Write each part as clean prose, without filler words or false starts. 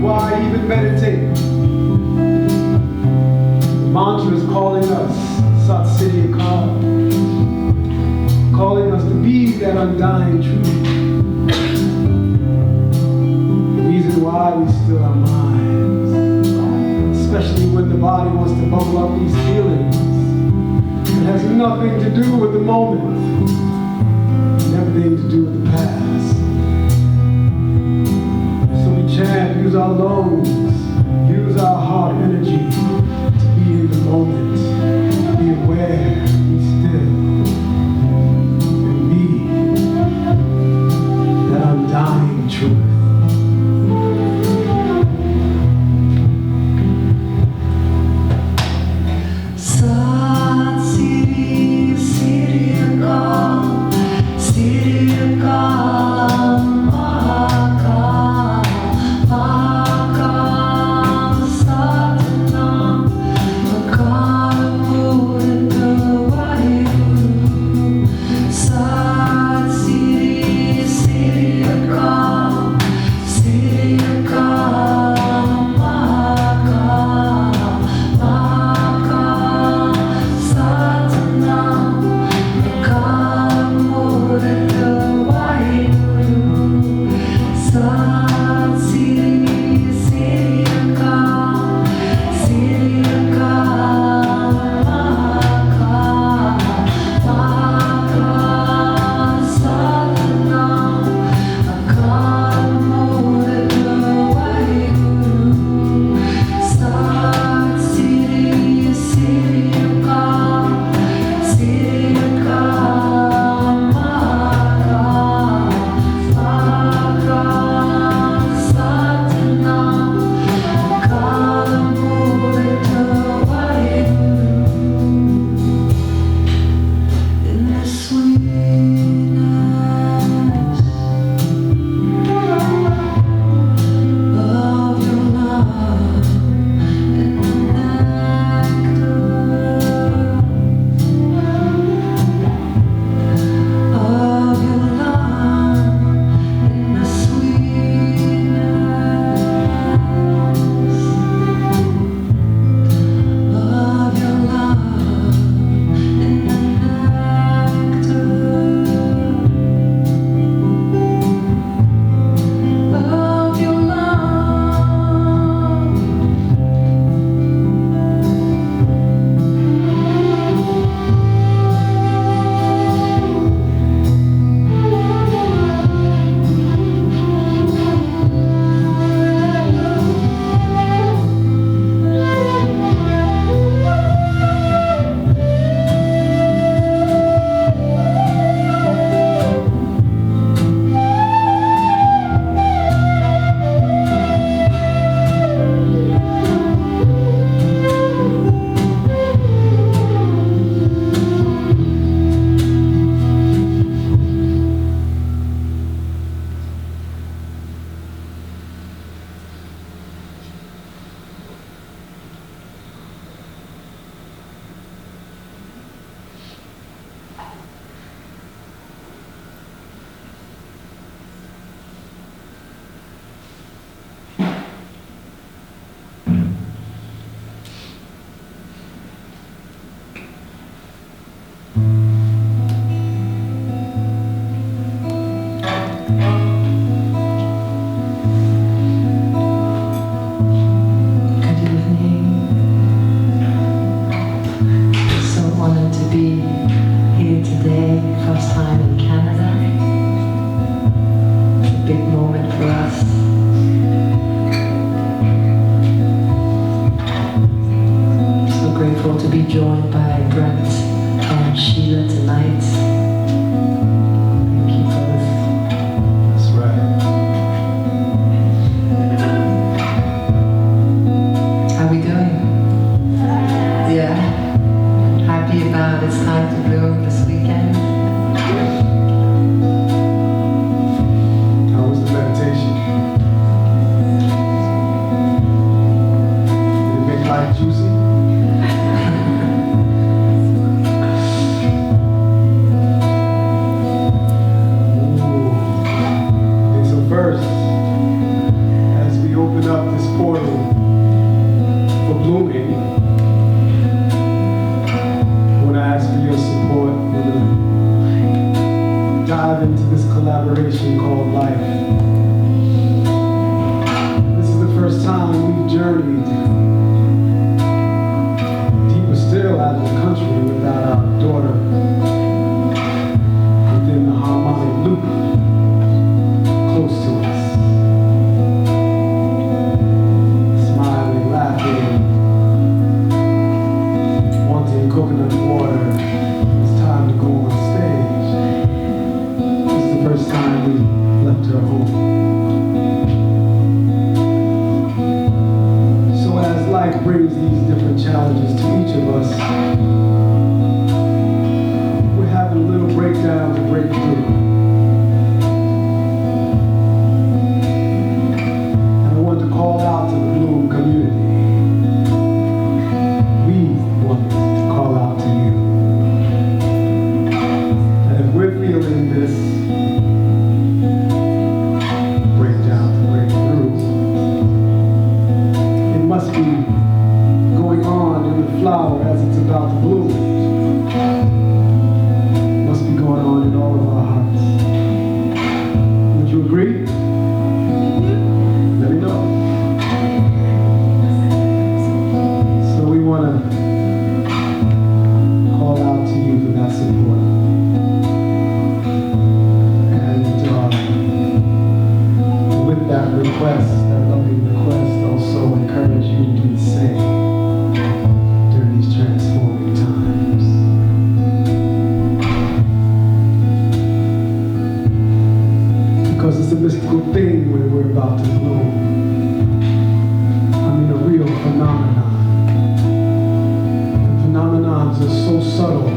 reason why I even meditate. The mantra is calling us, Siri Akal, calling us to be that undying truth. The reason why we still our minds, especially when the body wants to bubble up these feelings. It has nothing to do with the moment, and everything to do with the past. So we chant, use our lungs, use our heart energy to be in the moment, be aware, be still, and be that undying truth. Siri Akal, Siri Akal, Mahaa Akaal, Mahaa Akaal, blooming. I want to ask for your support. We're going to dive into this collaboration called life. This is the first time we've journeyed deeper still out of the country without our daughter within the harmonic loop close to us. Smiling, laughing, wanting coconut water. It's time to go on stage. This is the first time we left her home. So as life brings these different challenges to each of us, we're having a little breakdown to break through. And I wanted to call out to the Bloom community. We want to call out to you. That if we're feeling this breakdown to break through, it must be going on in the flower as it's about to bloom. Must be going on in all of our hearts. Would you agree? Let me know. So we want to call out to you for that support. And with that request, that loving request, also encourage you to do the same during these transforming times. Because it's a mystical thing when we're about to bloom. I mean, a real phenomenon. The phenomenons are so subtle.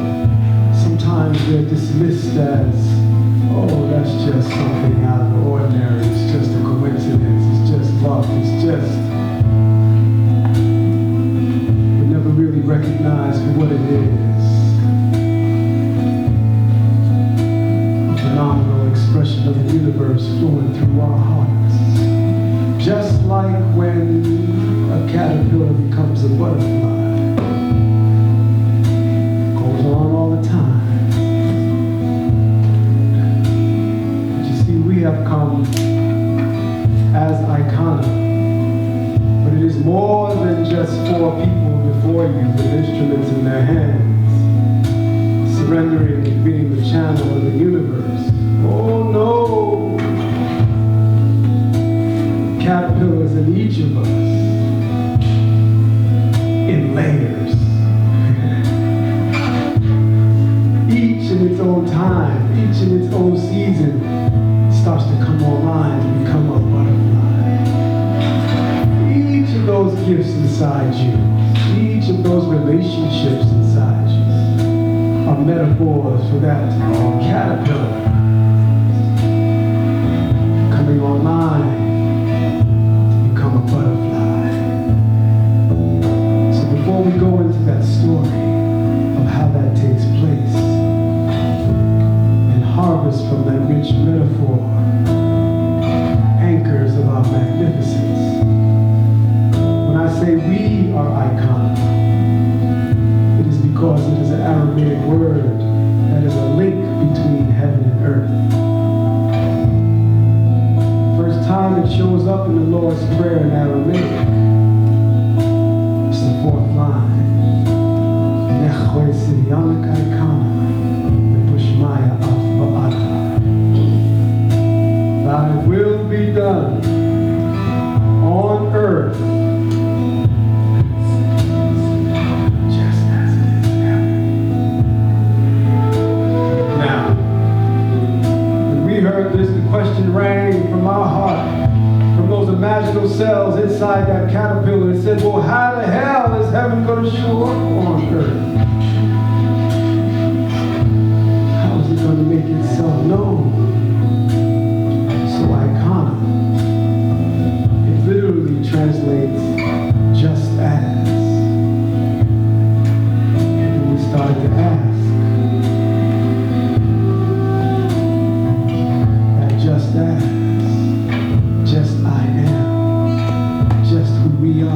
Sometimes they're dismissed as, oh, that's just something out of the ordinary. It's just a coincidence. It's just luck. It's just. We never really recognize what it is. A phenomenal expression of the universe flowing through our hearts. Just like when a caterpillar becomes a butterfly. Goes on all the time. But you see, we have come as Aykanna. But it is more than just 4 people before you with instruments in their hands, surrendering and being the channel of the universe. Oh no! Caterpillars in each of us, in layers. Each in its own time, each in its own season, starts to come online to become a butterfly. Each of those gifts inside you, each of those relationships inside you, are metaphors for that caterpillar coming online to become a butterfly. So before we go into that story of how that takes place and harvest from that rich metaphor, anchors of our magnificence, when I say we are Aykanna, it is because it is an Aramaic word that is a link between heaven and earth. First time it shows up in the Lord's Prayer in Aramaic, it's the 4th line. Nechwe Siriyanak Aykanna, Nepushmaya Af Ba'ata. Thy will be done on earth just as it is in heaven. Now, when we heard this, the question rang from our heart, from those imaginal cells inside that caterpillar. It said, well, how the hell is heaven going to show up on earth? How is it going to make itself known? So Aykanna, it literally translates just as. And we started to ask, that just as, just I am, just who we are,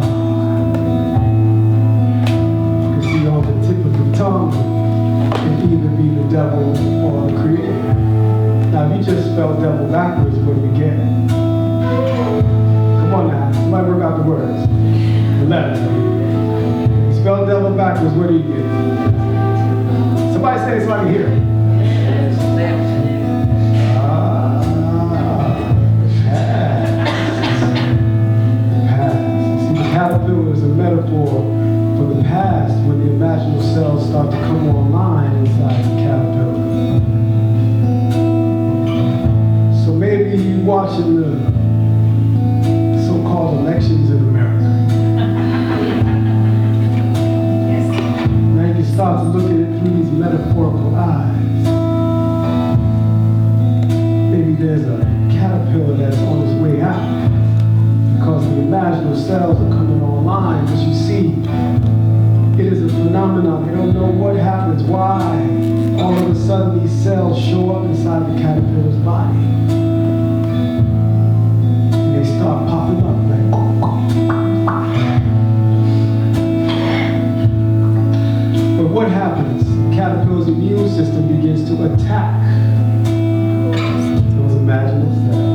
spell devil backwards, what do you get? Come on now, somebody work out the words. The letters. You spell devil backwards, what do you get? Somebody say it so I can hear it. Caterpillar is a metaphor for the past when the imaginal cells start to come online inside the caterpillar. So maybe you're watching the so-called elections in America. Now you can start to look at it through these metaphorical eyes. Maybe there's a caterpillar that's on its way out. Because the imaginal cells are coming online, but you see, it is a phenomenon. They don't know what happens, why. All of a sudden, these cells show up inside the caterpillar's body. And they start popping up like, but what happens? The caterpillar's immune system begins to attack those imaginal cells.